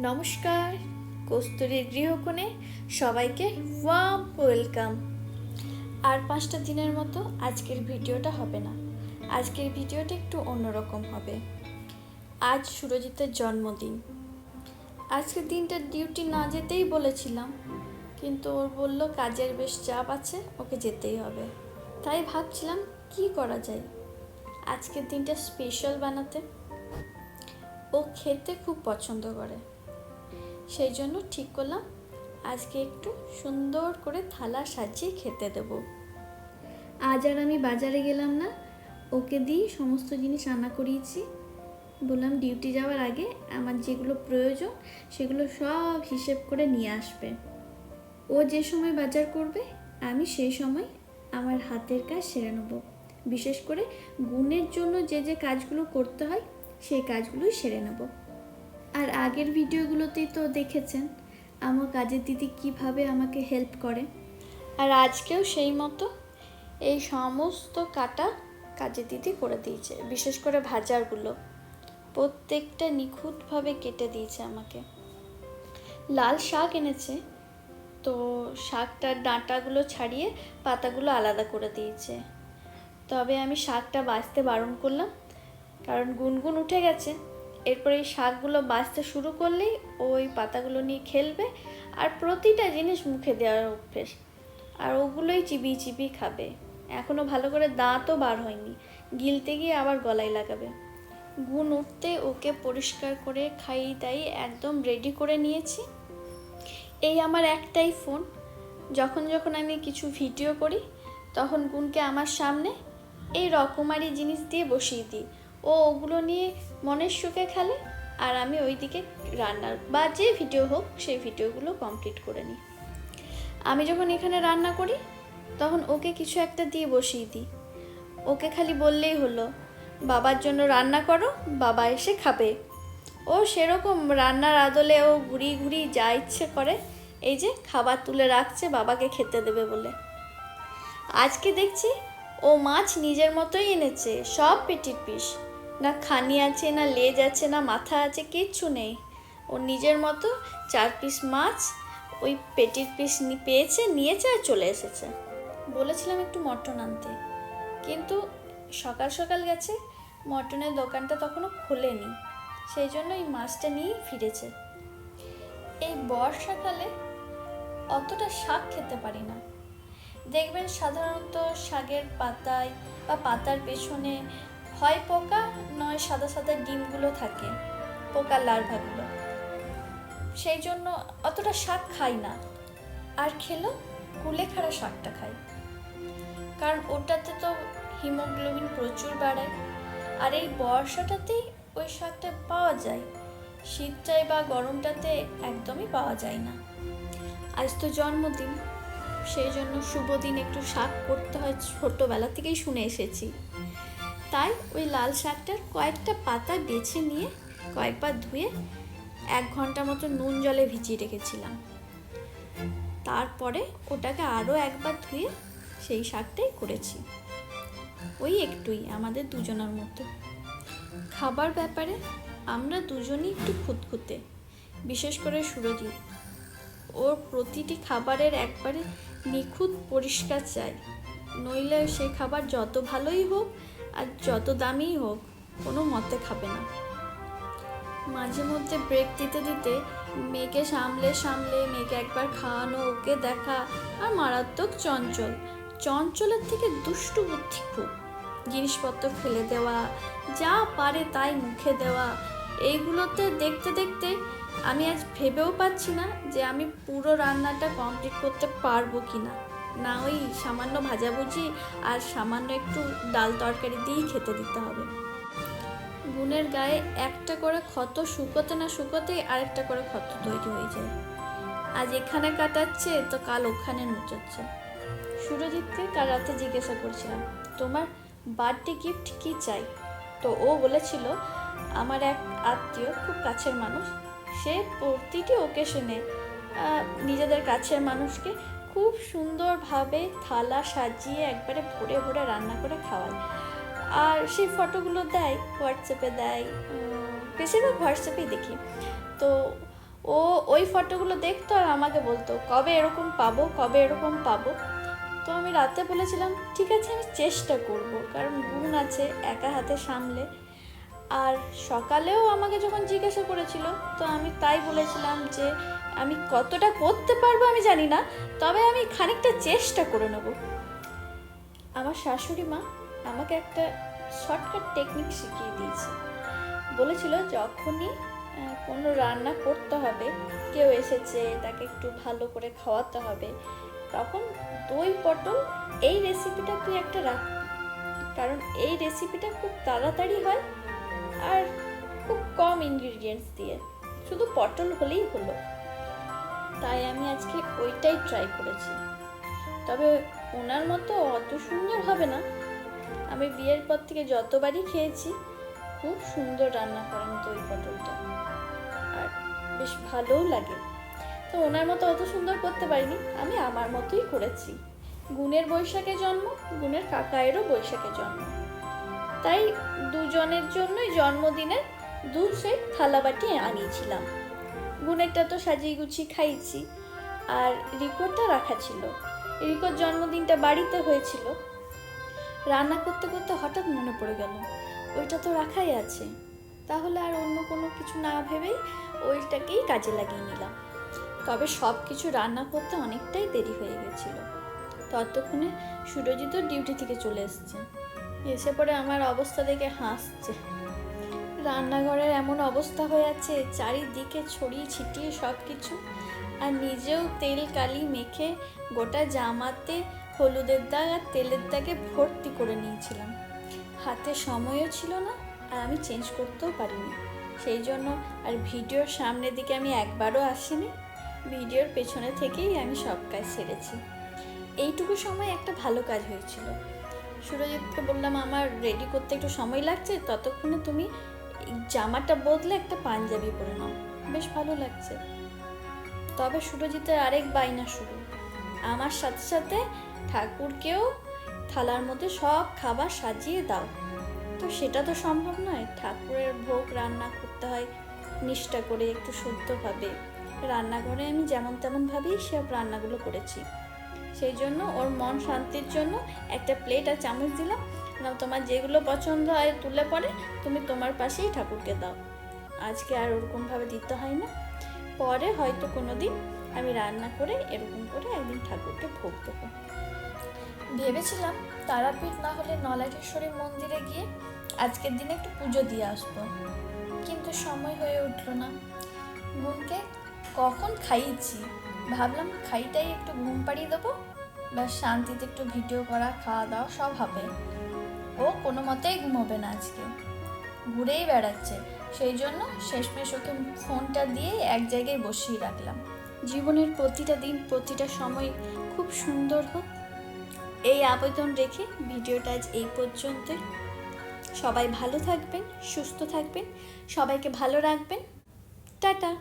নমস্কার, কস্তুরীর গৃহকোণে সবাইকে warm welcome. আর 5টা দিনের মতো আজকের ভিডিওটা হবে না। আজকের ভিডিওটা একটু অন্যরকম হবে। আজ সুরজিতের জন্মদিন। আজকের দিনটা ডিউটি না যেতেই বলেছিলাম, কিন্তু ওর বলল কাজের বেশ চাপ আছে, ওকে যেতেই হবে। তাই ভাবছিলাম কি করা যায় আজকের দিনটা স্পেশাল বানাতে। ও খেতে খুব পছন্দ করে, সেই জন্য ঠিক করলাম আজকে একটু সুন্দর করে থালা সাজিয়ে খেতে দেব। আজ আর আমি বাজারে গেলাম না, ওকে দিয়ে সমস্ত জিনিস রান্না করিয়েছি। বললাম ডিউটি যাওয়ার আগে আমার যেগুলো প্রয়োজন সেগুলো সব হিসেব করে নিয়ে আসবে। ও যে সময় বাজার করবে আমি সেই সময় আমার হাতের কাজ সেরে নেব। বিশেষ করে গুণের জন্য যে যে কাজগুলো করতে হয় সেই কাজগুলোই সেরে নেব। আর আগের ভিডিওগুলোতেই তো দেখেছেন আমার কাজের দিদি কিভাবে আমাকে হেল্প করে। আর আজকেও সেই মতো এই সমস্ত কাটা কাজের দিদি করে দিয়েছে। বিশেষ করে ভাজারগুলো প্রত্যেকটা নিখুঁতভাবে কেটে দিয়েছে আমাকে। লাল শাক এনেছে, তো শাকটার ডাঁটাগুলো ছাড়িয়ে পাতাগুলো আলাদা করে দিয়েছে। তবে আমি শাকটা বাছতে বারণ করলাম, কারণ গুনগুন উঠে গেছে। এরপর এই শাকগুলো বাছতে শুরু করলেই ওই পাতাগুলো নিয়ে খেলবে, আর প্রতিটা জিনিস মুখে দেওয়ার অভ্যেস, আর ওগুলোই চিবিয়ে চিবিয়ে খাবে। এখনও ভালো করে দাঁতও বার হয়নি, গিলতে গিয়ে আবার গলায় লাগাবে। গুণ উঠতে ওকে পরিষ্কার করে খাইয়ে দাই একদম রেডি করে নিয়েছি। এই আমার একটাই ফোন, যখন যখন আমি কিছু ভিডিও করি তখন গুণকে আমার সামনে এই রকমারি জিনিস দিয়ে বসিয়ে দিই। ও ওগুলো নিয়ে মনের সুখে খেলে, আর আমি ওইদিকে রান্নার বা যে ভিডিও হোক সেই ভিডিওগুলো কমপ্লিট করে নিই। আমি যখন এখানে রান্না করি তখন ওকে কিছু একটা দিয়ে বসিয়ে দিই। ওকে খালি বললেই হলো বাবার জন্য রান্না করো, বাবা এসে খাবে। ও সেরকম রান্নার আদলে ও ঘুরিয়ে ঘুরিয়ে যা ইচ্ছে করে। এই যে খাবার তুলে রাখছে বাবাকে খেতে দেবে বলে। আজকে দেখছি ও মাছ নিজের মতোই এনেছে, সব পেটির পিস, না খানি আছে, না লেজ আছে, না মাথা আছে, কিচ্ছু নেই। ও নিজের মতো 4 পিস মাছ ওই পেটির পিস পেয়েছে, নিয়েছে আর চলে এসেছে। বলেছিলাম একটু মটন আনতে, কিন্তু সকাল সকাল গেছে, মটনের দোকানটা তখনও খোলেনি, সেই জন্য এই মাছটা নিয়েই ফিরেছে। এই বর্ষাকালে অতটা শাক খেতে পারি না। দেখবেন সাধারণত শাকের পাতায় বা পাতার পেছনে হয় পোকা, নয় সাদা সাদা ডিমগুলো থাকে, পোকার লার্ভাগুলো। সেই জন্য অতটা শাক খাই না, আর খেলেও কুলেখাড়া শাকটা খাই, কারণ ওটাতে তো হিমোগ্লোবিন প্রচুর বাড়ায়। আর এই বর্ষাটাতেই ওই শাকটা পাওয়া যায়, শীতটায় বা গরমটাতে একদমই পাওয়া যায় না। আজ তো জন্মদিন, সেই জন্য শুভ দিন একটু শাক করতে হয়, ছোটোবেলা থেকেই শুনে এসেছি। তাই ওই লাল শাকটার কয়েকটা পাতা বেছে নিয়ে কয়েকবার ধুয়ে 1 ঘন্টা মতো নুন জলে ভিজিয়ে রেখেছিলাম। তারপরে ওটাকে আরও একবার ধুয়ে সেই শাকটাই করেছি। ওই একটুই আমাদের দুজনের মতো। খাবার ব্যাপারে আমরা দুজনই একটু খুঁতখুঁতে, বিশেষ করে সুরজিৎ। ওর প্রতিটি খাবারের একবারে নিখুঁত পরিষ্কার চাই, নইলে সে খাবার যত ভালোই হোক আর যত দামিই হোক কোনো মতে খাবে না। মাঝে মধ্যে ব্রেক দিতে দিতে মেয়েকে সামলে সামলে মেয়েকে একবার খাওয়ানো, ওকে দেখা। আর মারাত্মক চঞ্চলের থেকে দুষ্টু বুদ্ধি খুব। জিনিসপত্র ফেলে দেওয়া, যা পারে তাই মুখে দেওয়া, এইগুলোতে দেখতে দেখতে আমি আজ ভেবেও পাচ্ছি না যে আমি পুরো রান্নাটা কমপ্লিট করতে পারবো কি না। না ওই সামান্য ভাজাভুজি আর সামান্য একটু ডাল তরকারি দিয়েই খেতে দিতে হবে। গুণের গায়ে একটা করে ক্ষত শুকোতে না শুকোতেই আরেকটা করে ক্ষত তৈরি হয়ে যায়। আজ এখানে কাটাচ্ছে তো কাল ওখানে নুচাচ্ছে। সুরজিৎকে কাল রাতে জিজ্ঞাসা করছিলাম তোমার বার্থডে গিফট কি চাই, তো ও বলেছিল আমার এক আত্মীয়, খুব কাছের মানুষ, সে প্রতিটি ওকেশনে নিজেদের কাছের মানুষকে খুব সুন্দরভাবে থালা সাজিয়ে একবারে ভরে ভরে রান্না করে খাওয়ায়, আর সেই ফটোগুলো দেয়, হোয়াটসঅ্যাপে দেয়, বেশিরভাগ হোয়াটসঅ্যাপেই দেখি। তো ও ওই ফটোগুলো দেখতো আর আমাকে বলতো কবে এরকম পাবো, কবে এরকম পাবো। তো আমি রাতে বলেছিলাম ঠিক আছে আমি চেষ্টা করব, কারণ গুণ আছে একা হাতে সামলে। আর সকালেও আমাকে যখন জিজ্ঞাসা করেছিল তো আমি তাই বলেছিলাম যে আমি কতটা করতে পারবো আমি জানি না, তবে আমি খানিকটা চেষ্টা করে নেব। আমার শাশুড়ি মা আমাকে একটা শর্টকাট টেকনিক শিখিয়ে দিয়েছে। বলেছিল যখনই কোনো রান্না করতে হবে, কেউ এসেছে তাকে একটু ভালো করে খাওয়াতে হবে, তখন দই পটল এই রেসিপিটা তুই একটা রাখ, কারণ এই রেসিপিটা খুব তাড়াতাড়ি হয় আর খুব কম ইনগ্রিডিয়েন্টস দিয়ে, শুধু পটল হলেই হলো। তাই আমি আজকে ওইটাই ট্রাই করেছি। তবে ওনার মতো অত সুন্দর হবে না, আমি বিয়ের পর থেকে যতবারই খেয়েছি খুব সুন্দর রান্না করেন দই পটলটা, আর বেশ ভালোও লাগে। তো ওনার মতো অত সুন্দর করতে পারিনি, আমি আমার মতোই করেছি। গুণের বৈশাখে জন্ম, গুণের কাকায়েরও বৈশাখে জন্ম, তাই দুজনের জন্যই জন্মদিনের দু সেট থালাবাটি আনিয়েছিলাম। গুণেরটা তো সাজিয়ে গুছিয়ে খাইছি, আর রিকোটা রাখা ছিল। রিকোর জন্মদিনটা বাড়িতে হয়েছিল। রান্না করতে করতে হঠাৎ মনে পড়ে গেল ওইটা তো রাখাই আছে, তাহলে আর অন্য কোনো কিছু না ভেবেই ওইটাকেই কাজে লাগিয়ে নিলাম। তবে সব কিছু রান্না করতে অনেকটাই দেরি হয়ে গেছিল। ততক্ষণে সুরজিৎ ডিউটি থেকে চলে এসছে, এসে পরে আমার অবস্থা দেখে হাসছে। রান্নাঘরের এমন অবস্থা হয়ে আছে, চারিদিকে ছড়িয়ে ছিটিয়ে সব কিছু, আর নিজেও তেল কালি মেখে গোটা জামাতে হলুদের দাগ আর তেলের দাগে ভর্তি করে নিয়েছিলাম। হাতে সময়ও ছিল না, আর আমি চেঞ্জ করতেও পারিনি। সেই জন্য আর ভিডিওর সামনের দিকে আমি একবারও আসিনি, ভিডিওর পেছনে থেকেই আমি সব কাজ সেরেছি। এইটুকু সময় একটা ভালো কাজ হয়েছিল। সুরজিৎকে বললাম আমার রেডি করতে একটু সময় লাগছে, ততক্ষণে তুমি জামাটা বদলে একটা পাঞ্জাবি পরে নাও, বেশ ভালো লাগছে। তবে সুরজিতের আরেক বায়না শুরু, আমার সাথে সাথে ঠাকুরকেও থালার মধ্যে সব খাবার সাজিয়ে দাও। তো সেটা তো সম্ভব নয়, ঠাকুরের ভোগ রান্না করতে হয় নিষ্ঠা করে, একটু শুদ্ধভাবে। রান্নাঘরে আমি যেমন তেমনভাবেই সব রান্নাগুলো করেছি। সেই জন্য ওর মন শান্তির জন্য একটা প্লেট আর চামচ দিলাম, না তোমার যেগুলো পছন্দ হয় তুলে পরে তুমি তোমার পাশেই ঠাকুরকে দাও। আজকে আর ওরকমভাবে দিতে হয় না, পরে হয়তো কোনো দিন আমি রান্না করে এরকম করে একদিন ঠাকুরকে ভোগ দেবো। ভেবেছিলাম তারাপীঠ না হলে নলাটেশ্বরী মন্দিরে গিয়ে আজকের দিনে একটু পুজো দিয়ে আসবো, কিন্তু সময় হয়ে উঠলো না। গুণকে কখন খাইয়েছি, ভাবলাম খাইটাই একটু ঘুম পাড়িয়ে দেবো, ব্যাস শান্তিতে একটু ভিডিও করা খাওয়া দাওয়া সব হবে। ও কোনো মতেই ঘুমোবে না, আজকে ঘুরেই বেড়াচ্ছে। সেই জন্য শেষমেশ ওকে ফোনটা দিয়ে এক জায়গায় বসিয়ে রাখলাম। জীবনের প্রতিটা দিন প্রতিটা সময় খুব সুন্দর হোক, এই আবেদন রেখে ভিডিওটা আজ এই পর্যন্তই। সবাই ভালো থাকবেন, সুস্থ থাকবেন, সবাইকে ভালো রাখবেন। টাটা।